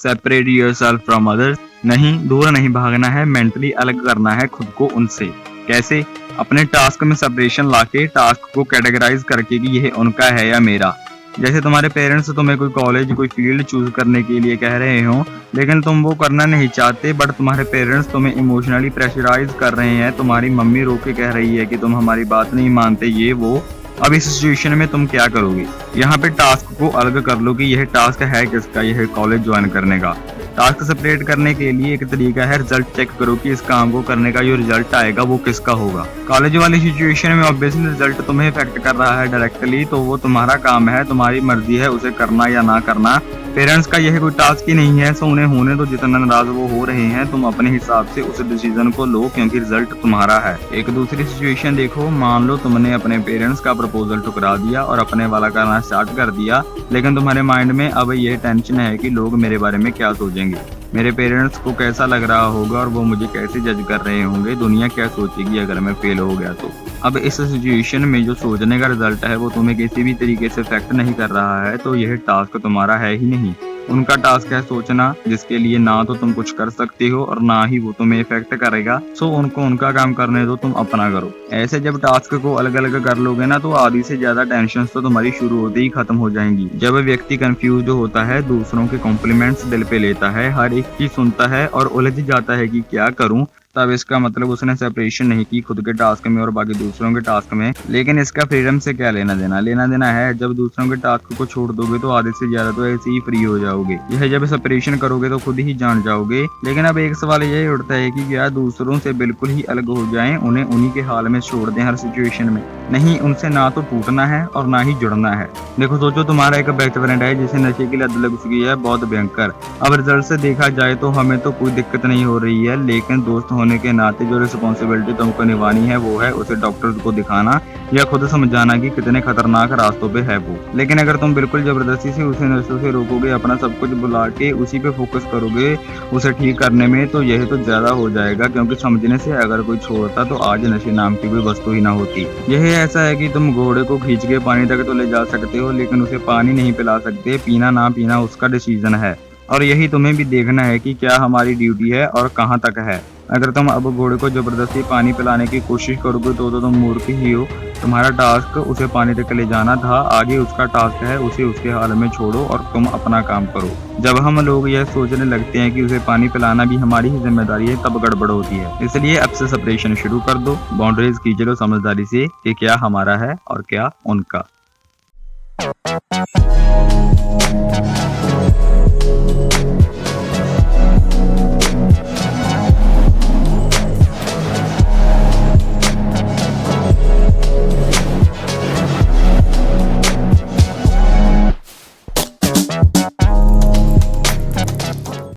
Separate yourself from others. नहीं, दूर नहीं भागना है, मेंटली अलग करना है खुद को उनसे। कैसे? अपने टास्क में सेपरेशन लाके टास्क को कैटेगराइज करके कि यह उनका है या मेरा। जैसे तुम्हारे पेरेंट्स तुम्हें कोई कॉलेज कोई फील्ड चूज करने के लिए कह रहे हो, लेकिन तुम वो करना नहीं चाहते, बट तुम्हारे पेरेंट्स तुम्हें इमोशनली प्रेशराइज कर रहे हैं। तुम्हारी मम्मी रो के कह रही है कि तुम हमारी बात नहीं मानते, ये वो। अब इस सिचुएशन में तुम क्या करोगे? यहाँ पे टास्क को अलग कर लो कि यह टास्क है किसका, यह कॉलेज ज्वाइन करने का। टास्क सेपरेट करने के लिए एक तरीका है, रिजल्ट चेक करो कि इस काम को करने का जो रिजल्ट आएगा वो किसका होगा। कॉलेज वाली सिचुएशन में ऑब्वियसली रिजल्ट तुम्हें इफेक्ट कर रहा है डायरेक्टली, तो वो तुम्हारा काम है, तुम्हारी मर्जी है उसे करना या ना करना। पेरेंट्स का यह कोई टास्क ही नहीं है, सो उन्हें होने दो, जितना नाराज वो हो रहे हैं। तुम अपने हिसाब से उस डिसीजन को लो क्योंकि रिजल्ट तुम्हारा है। एक दूसरी सिचुएशन देखो, मान लो तुमने अपने पेरेंट्स का प्रपोजल ठुकरा दिया और अपने वाला करना स्टार्ट कर दिया, लेकिन तुम्हारे माइंड में अब ये टेंशन है कि लोग मेरे बारे में क्या सोचेंगे, मेरे पेरेंट्स को कैसा लग रहा होगा और वो मुझे कैसे जज कर रहे होंगे, दुनिया क्या सोचेगी अगर मैं फेल हो गया तो। अब इस सिचुएशन में जो सोचने का रिजल्ट है वो तुम्हें किसी भी तरीके से इफेक्ट नहीं कर रहा है, तो यह टास्क तुम्हारा है ही नहीं। उनका टास्क है सोचना, जिसके लिए ना तो तुम कुछ कर सकते हो और ना ही वो तुम्हें इफेक्ट करेगा। सो उनको उनका काम करने दो, तुम अपना करो। ऐसे जब टास्क को अलग अलग कर लोगे ना, तो आधी से ज्यादा टेंशन तो तुम्हारी शुरू होते ही खत्म हो जाएंगी। जब व्यक्ति कंफ्यूज होता है, दूसरों के कॉम्प्लीमेंट्स दिल पे लेता है, हर एक की सुनता है और उलझ जाता है कि क्या करूं, तब इसका मतलब उसने सेपरेशन नहीं की खुद के टास्क में और बाकी दूसरों के टास्क में। लेकिन इसका फ्रीडम से क्या लेना देना? लेना देना है, जब दूसरों के टास्क को छोड़ दोगे तो आधे से ज्यादा तो ऐसे ही फ्री हो जाओगे। यह जब सेपरेशन करोगे तो खुद ही जान जाओगे। लेकिन अब एक सवाल यही उठता है कि क्या दूसरों से बिल्कुल ही अलग हो जाएं, उन्हें उन्हीं के हाल में छोड़ दें हर सिचुएशन में? नहीं, उनसे ना तो टूटना है और ना ही जुड़ना है। देखो, सोचो तुम्हारा एक बेस्ट फ्रेंड है जिसे नशे की लत लग चुकी है, बहुत भयंकर। अब रिजल्ट से देखा जाए तो हमें तो कोई दिक्कत नहीं हो रही है, लेकिन दोस्त होने के नाते जो रिस्पॉन्सिबिलिटी तुमको निभानी है वो है उसे डॉक्टर को दिखाना या खुद समझाना कि कितने खतरनाक रास्तों पे है वो। लेकिन अगर तुम बिल्कुल जबरदस्ती से उसे नशों से रोकोगे, अपना सब कुछ बुला के उसी पे फोकस करोगे उसे ठीक करने में, तो यह तो ज्यादा हो जाएगा। क्योंकि समझने से अगर कोई छोड़ता तो आज नशे नाम की कोई वस्तु ही ना होती। यह ऐसा है कि तुम घोड़े को खींच के पानी तक तो ले जा सकते हो, लेकिन उसे पानी नहीं पिला सकते। पीना ना पीना उसका डिसीजन है, और यही तुम्हें भी देखना है कि क्या हमारी ड्यूटी है और कहाँ तक है। अगर तुम अब घोड़े को जबरदस्ती पानी पिलाने की कोशिश करोगे तो तुम मूर्ख ही हो। तुम्हारा टास्क उसे पानी तक ले जाना था, आगे उसका टास्क है उसे उसके हाल में छोड़ो और तुम अपना काम करो। जब हम लोग यह सोचने लगते हैं कि उसे पानी पिलाना भी हमारी ही जिम्मेदारी है, तब गड़बड़ होती है। इसलिए अब से सेपरेशन शुरू कर दो, बाउंड्रीज खींच लो समझदारी से कि क्या हमारा है और क्या उनका।